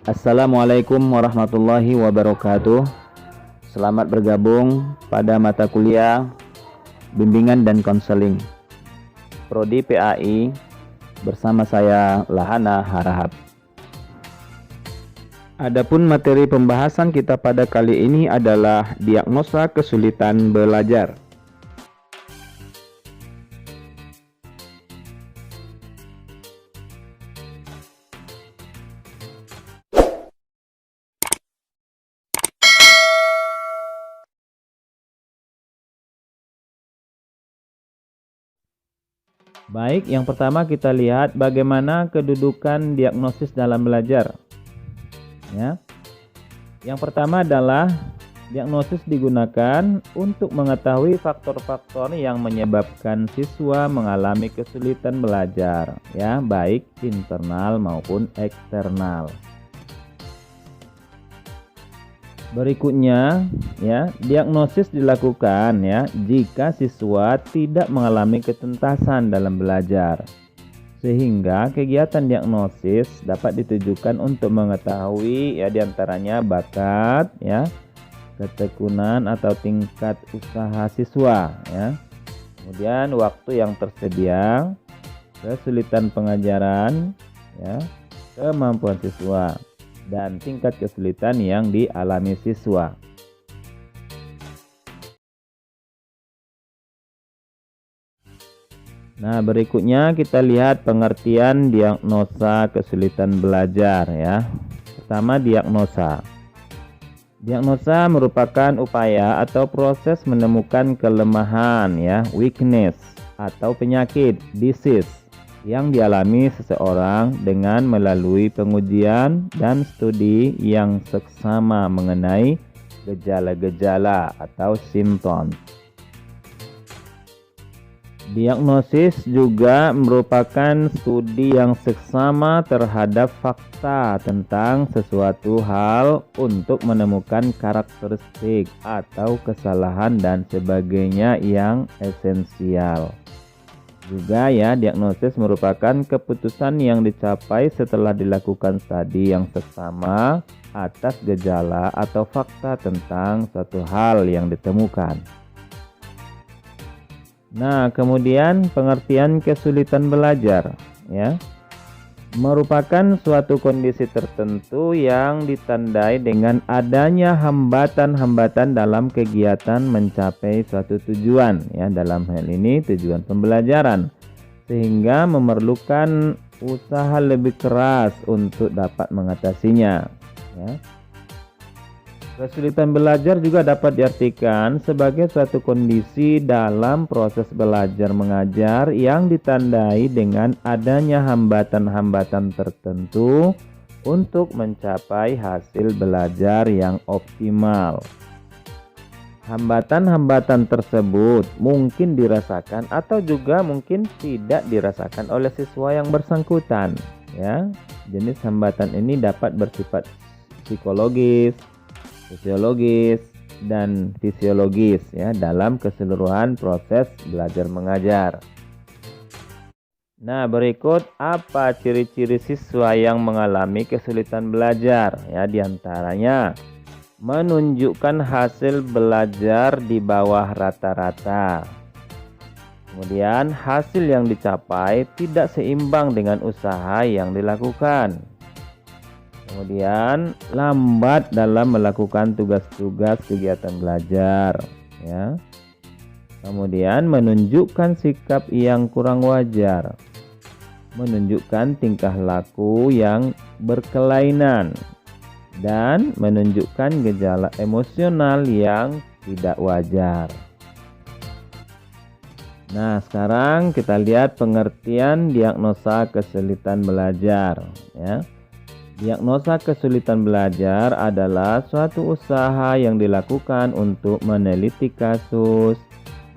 Assalamualaikum warahmatullahi wabarakatuh. Selamat bergabung pada mata kuliah Bimbingan dan Konseling Prodi PAI bersama saya Lahana Harahap. Adapun materi pembahasan kita pada kali ini adalah diagnosa kesulitan belajar. Baik, yang pertama kita lihat bagaimana kedudukan diagnosis dalam belajar. Ya. Yang pertama adalah diagnosis digunakan untuk mengetahui faktor-faktor yang menyebabkan siswa mengalami kesulitan belajar, ya, baik internal maupun eksternal. Berikutnya, ya, diagnosis dilakukan ya jika siswa tidak mengalami ketuntasan dalam belajar. Sehingga kegiatan diagnosis dapat ditujukan untuk mengetahui ya diantaranya bakat, ya, ketekunan atau tingkat usaha siswa, ya. Kemudian waktu yang tersedia, kesulitan pengajaran, ya, kemampuan siswa, dan tingkat kesulitan yang dialami siswa. Nah, berikutnya kita lihat pengertian diagnosa kesulitan belajar ya. Pertama, diagnosa. Diagnosa merupakan upaya atau proses menemukan kelemahan ya, weakness, atau penyakit, disease, yang dialami seseorang dengan melalui pengujian dan studi yang seksama mengenai gejala-gejala atau simptom. Diagnosis juga merupakan studi yang seksama terhadap fakta tentang sesuatu hal untuk menemukan karakteristik atau kesalahan dan sebagainya yang esensial. Juga ya, diagnosis merupakan keputusan yang dicapai setelah dilakukan studi yang seksama atas gejala atau fakta tentang suatu hal yang ditemukan. Nah, kemudian pengertian kesulitan belajar ya, merupakan suatu kondisi tertentu yang ditandai dengan adanya hambatan-hambatan dalam kegiatan mencapai suatu tujuan ya, dalam hal ini tujuan pembelajaran, sehingga memerlukan usaha lebih keras untuk dapat mengatasinya ya. Kesulitan belajar juga dapat diartikan sebagai suatu kondisi dalam proses belajar mengajar yang ditandai dengan adanya hambatan-hambatan tertentu untuk mencapai hasil belajar yang optimal. Hambatan-hambatan tersebut mungkin dirasakan atau juga mungkin tidak dirasakan oleh siswa yang bersangkutan ya. Jenis hambatan ini dapat bersifat psikologis, sosiologis, dan fisiologis ya dalam keseluruhan proses belajar mengajar. Nah, berikut apa ciri-ciri siswa yang mengalami kesulitan belajar ya, diantaranya menunjukkan hasil belajar di bawah rata-rata. Kemudian hasil yang dicapai tidak seimbang dengan usaha yang dilakukan. Kemudian lambat dalam melakukan tugas-tugas kegiatan belajar ya. Kemudian menunjukkan sikap yang kurang wajar, menunjukkan tingkah laku yang berkelainan, dan menunjukkan gejala emosional yang tidak wajar. Nah, sekarang kita lihat pengertian diagnosa kesulitan belajar ya. Diagnosa kesulitan belajar adalah suatu usaha yang dilakukan untuk meneliti kasus,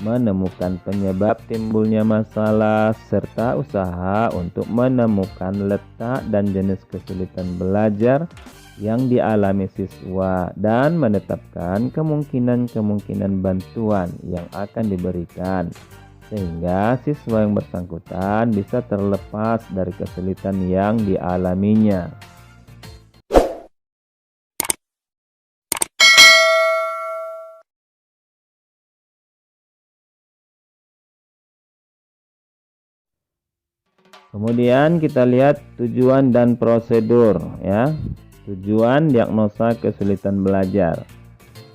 menemukan penyebab timbulnya masalah, serta usaha untuk menemukan letak dan jenis kesulitan belajar yang dialami siswa dan menetapkan kemungkinan-kemungkinan bantuan yang akan diberikan sehingga siswa yang bersangkutan bisa terlepas dari kesulitan yang dialaminya. Kemudian kita lihat tujuan dan prosedur ya. Tujuan diagnosa kesulitan belajar.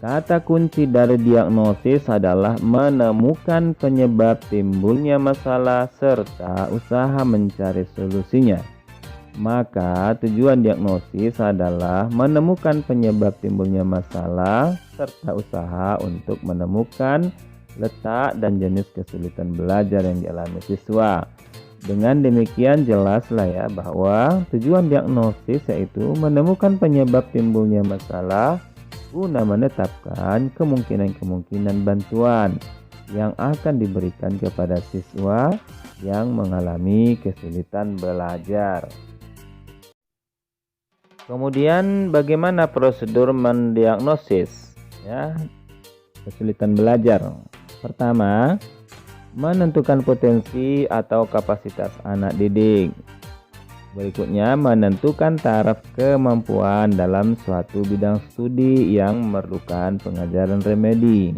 Kata kunci dari diagnosis adalah menemukan penyebab timbulnya masalah serta usaha mencari solusinya. Maka tujuan diagnosis adalah menemukan penyebab timbulnya masalah serta usaha untuk menemukan letak dan jenis kesulitan belajar yang dialami siswa. Dengan demikian jelaslah ya bahwa tujuan diagnosis yaitu menemukan penyebab timbulnya masalah guna menetapkan kemungkinan-kemungkinan bantuan yang akan diberikan kepada siswa yang mengalami kesulitan belajar. Kemudian bagaimana prosedur mendiagnosis ya kesulitan belajar? Pertama, menentukan potensi atau kapasitas anak didik. Berikutnya, menentukan taraf kemampuan dalam suatu bidang studi yang memerlukan pengajaran remedi.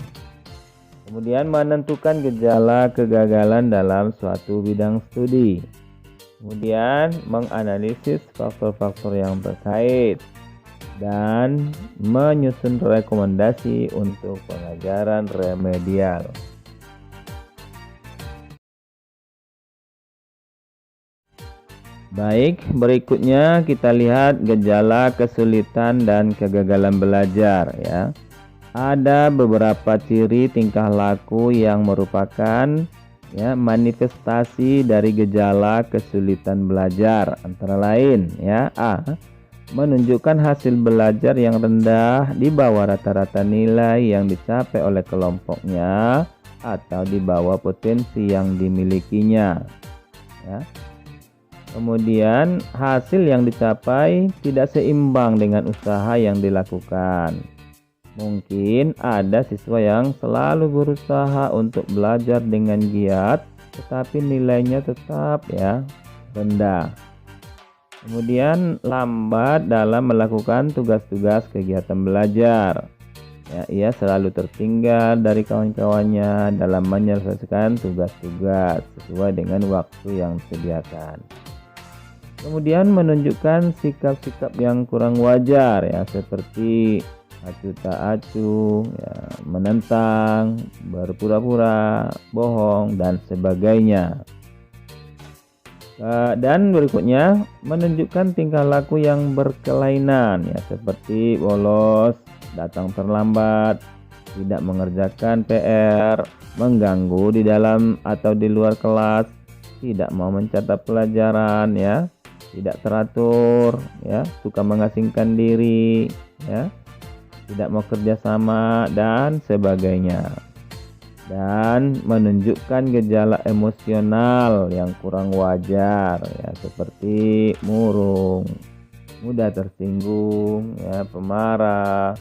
Kemudian, menentukan gejala kegagalan dalam suatu bidang studi. Kemudian, menganalisis faktor-faktor yang terkait dan menyusun rekomendasi untuk pengajaran remedial. Baik, berikutnya kita lihat gejala kesulitan dan kegagalan belajar ya. Ada beberapa ciri tingkah laku yang merupakan ya manifestasi dari gejala kesulitan belajar, antara lain ya A. Menunjukkan hasil belajar yang rendah di bawah rata-rata nilai yang dicapai oleh kelompoknya atau di bawah potensi yang dimilikinya ya. Kemudian hasil yang dicapai tidak seimbang dengan usaha yang dilakukan. Mungkin ada siswa yang selalu berusaha untuk belajar dengan giat, tetapi nilainya tetap ya rendah. Kemudian lambat dalam melakukan tugas-tugas kegiatan belajar. Ya, ia selalu tertinggal dari kawan-kawannya dalam menyelesaikan tugas-tugas sesuai dengan waktu yang disediakan. Kemudian menunjukkan sikap-sikap yang kurang wajar ya, seperti acuh tak acuh, ya, menentang, berpura-pura, bohong dan sebagainya. Dan berikutnya menunjukkan tingkah laku yang berkelainan ya, seperti bolos, datang terlambat, tidak mengerjakan PR, mengganggu di dalam atau di luar kelas, tidak mau mencatat pelajaran ya, tidak teratur ya, suka mengasingkan diri ya, tidak mau kerjasama dan sebagainya. Dan menunjukkan gejala emosional yang kurang wajar ya, seperti murung, mudah tersinggung ya, pemarah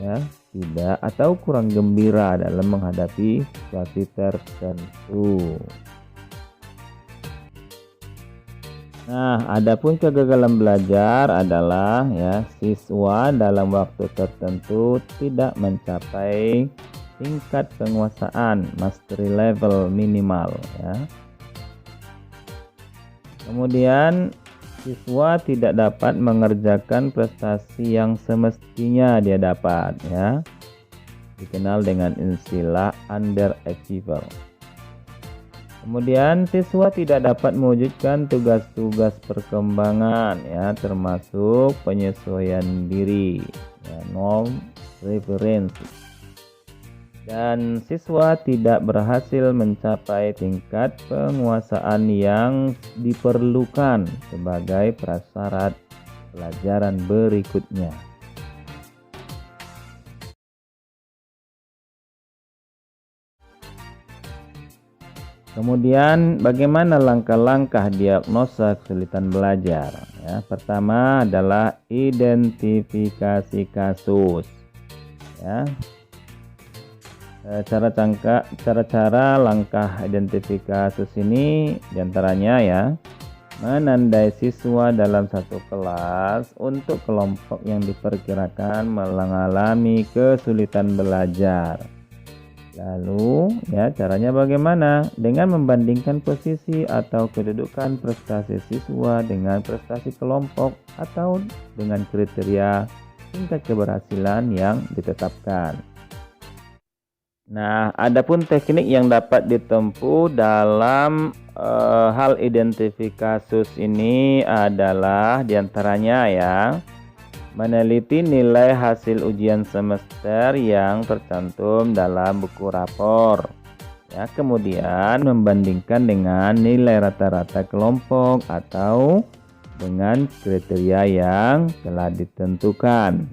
ya, tidak atau kurang gembira dalam menghadapi situasi tertentu. Nah, adapun kegagalan belajar adalah ya siswa dalam waktu tertentu tidak mencapai tingkat penguasaan mastery level minimal ya. Kemudian siswa tidak dapat mengerjakan prestasi yang semestinya dia dapat ya. Dikenal dengan istilah underachiever. Kemudian siswa tidak dapat mewujudkan tugas-tugas perkembangan ya, termasuk penyesuaian diri ya, norm referensi. Dan siswa tidak berhasil mencapai tingkat penguasaan yang diperlukan sebagai prasyarat pelajaran berikutnya. Kemudian bagaimana langkah-langkah diagnosa kesulitan belajar? Ya, pertama adalah identifikasi kasus. Ya. Cara-cara langkah identifikasi kasus ini diantaranya ya, menandai siswa dalam satu kelas untuk kelompok yang diperkirakan mengalami kesulitan belajar. Lalu ya caranya bagaimana? Dengan membandingkan posisi atau kedudukan prestasi siswa dengan prestasi kelompok atau dengan kriteria tingkat keberhasilan yang ditetapkan. Nah, adapun teknik yang dapat ditempuh dalam hal identifikasi kasus ini adalah diantaranya ya, meneliti nilai hasil ujian semester yang tercantum dalam buku rapor. Ya, kemudian membandingkan dengan nilai rata-rata kelompok atau dengan kriteria yang telah ditentukan.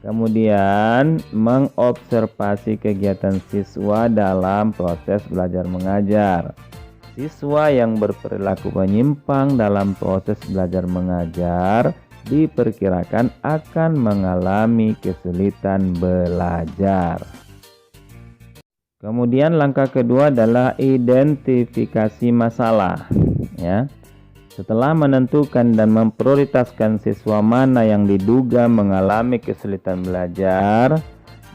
Kemudian mengobservasi kegiatan siswa dalam proses belajar mengajar. Siswa yang berperilaku menyimpang dalam proses belajar mengajar diperkirakan akan mengalami kesulitan belajar. Kemudian langkah kedua adalah identifikasi masalah. Ya. Setelah menentukan dan memprioritaskan siswa mana yang diduga mengalami kesulitan belajar,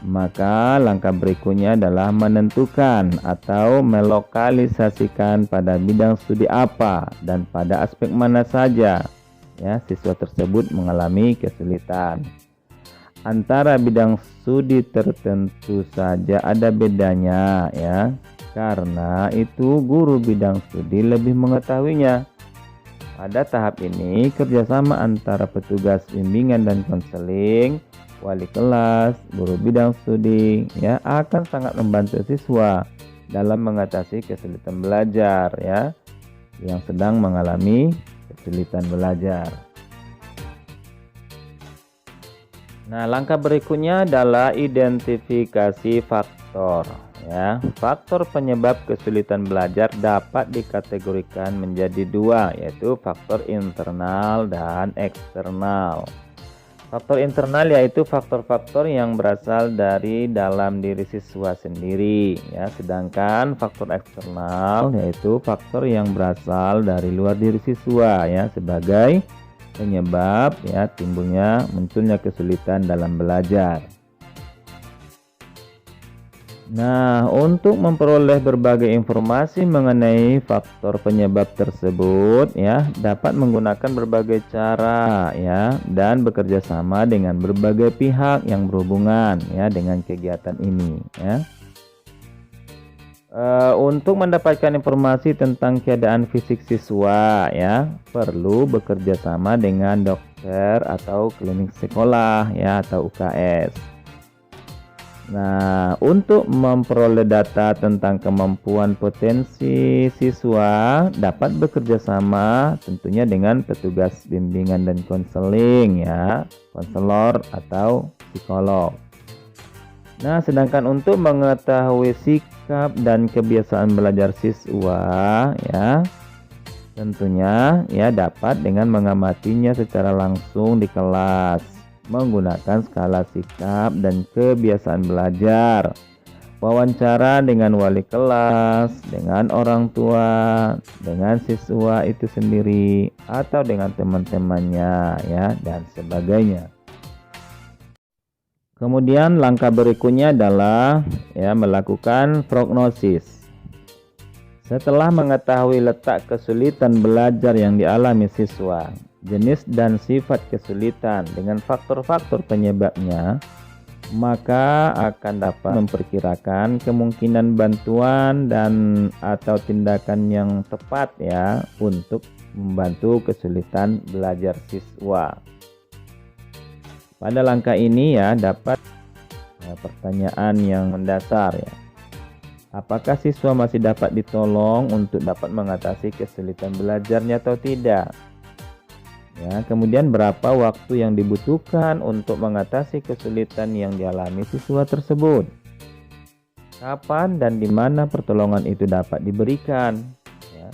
maka langkah berikutnya adalah menentukan atau melokalisasikan pada bidang studi apa dan pada aspek mana saja ya siswa tersebut mengalami kesulitan. Antara bidang studi tertentu saja ada bedanya ya, karena itu guru bidang studi lebih mengetahuinya. Pada tahap ini kerjasama antara petugas bimbingan dan konseling, wali kelas, guru bidang studi ya akan sangat membantu siswa dalam mengatasi kesulitan belajar ya yang sedang mengalami kesulitan belajar. Nah, langkah berikutnya adalah identifikasi faktor ya. Faktor penyebab kesulitan belajar dapat dikategorikan menjadi dua, yaitu faktor internal dan eksternal. Faktor internal yaitu faktor-faktor yang berasal dari dalam diri siswa sendiri ya, sedangkan faktor eksternal yaitu faktor yang berasal dari luar diri siswa ya sebagai penyebab ya munculnya kesulitan dalam belajar. Nah, untuk memperoleh berbagai informasi mengenai faktor penyebab tersebut ya, dapat menggunakan berbagai cara ya dan bekerja sama dengan berbagai pihak yang berhubungan ya dengan kegiatan ini ya. Untuk mendapatkan informasi tentang keadaan fisik siswa ya, perlu bekerja sama dengan dokter atau klinik sekolah ya atau UKS. Nah, untuk memperoleh data tentang kemampuan potensi siswa dapat bekerja sama tentunya dengan petugas bimbingan dan konseling ya, konselor atau psikolog. Nah, sedangkan untuk mengetahui sikap dan kebiasaan belajar siswa ya, tentunya ya dapat dengan mengamatinya secara langsung di kelas, menggunakan skala sikap dan kebiasaan belajar, wawancara dengan wali kelas, dengan orang tua, dengan siswa itu sendiri atau dengan teman-temannya ya dan sebagainya. Kemudian langkah berikutnya adalah ya melakukan prognosis. Setelah mengetahui letak kesulitan belajar yang dialami siswa, jenis dan sifat kesulitan dengan faktor-faktor penyebabnya, maka akan dapat memperkirakan kemungkinan bantuan dan atau tindakan yang tepat ya untuk membantu kesulitan belajar siswa. Pada langkah ini ya dapat pertanyaan yang mendasar ya. Apakah siswa masih dapat ditolong untuk dapat mengatasi kesulitan belajarnya atau tidak? Ya, kemudian berapa waktu yang dibutuhkan untuk mengatasi kesulitan yang dialami siswa tersebut? Kapan dan di mana pertolongan itu dapat diberikan? Ya.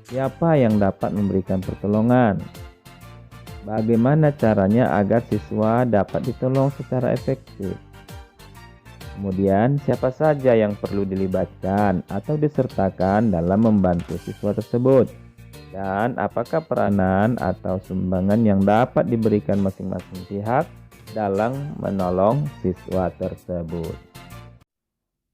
Siapa yang dapat memberikan pertolongan? Bagaimana caranya agar siswa dapat ditolong secara efektif? Kemudian, siapa saja yang perlu dilibatkan atau disertakan dalam membantu siswa tersebut? Dan apakah peranan atau sumbangan yang dapat diberikan masing-masing pihak dalam menolong siswa tersebut?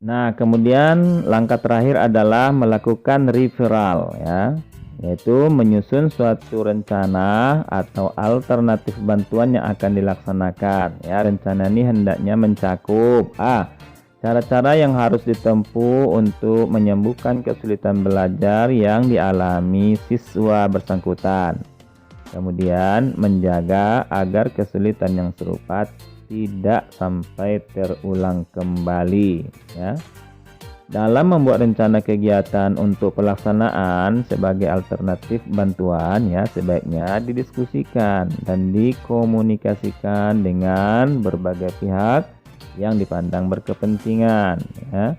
Nah, kemudian langkah terakhir adalah melakukan referral ya, yaitu menyusun suatu rencana atau alternatif bantuan yang akan dilaksanakan. Ya, rencana ini hendaknya mencakup cara-cara yang harus ditempuh untuk menyembuhkan kesulitan belajar yang dialami siswa bersangkutan. Kemudian menjaga agar kesulitan yang serupa tidak sampai terulang kembali ya. Dalam membuat rencana kegiatan untuk pelaksanaan sebagai alternatif bantuan ya, sebaiknya didiskusikan dan dikomunikasikan dengan berbagai pihak yang dipandang berkepentingan ya,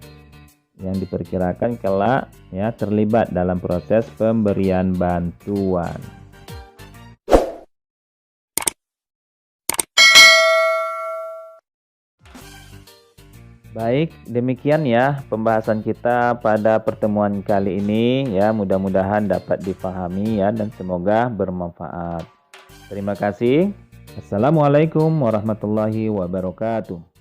yang diperkirakan kelak ya terlibat dalam proses pemberian bantuan. Baik, demikian ya pembahasan kita pada pertemuan kali ini ya, mudah-mudahan dapat dipahami ya dan semoga bermanfaat. Terima kasih. Assalamualaikum warahmatullahi wabarakatuh.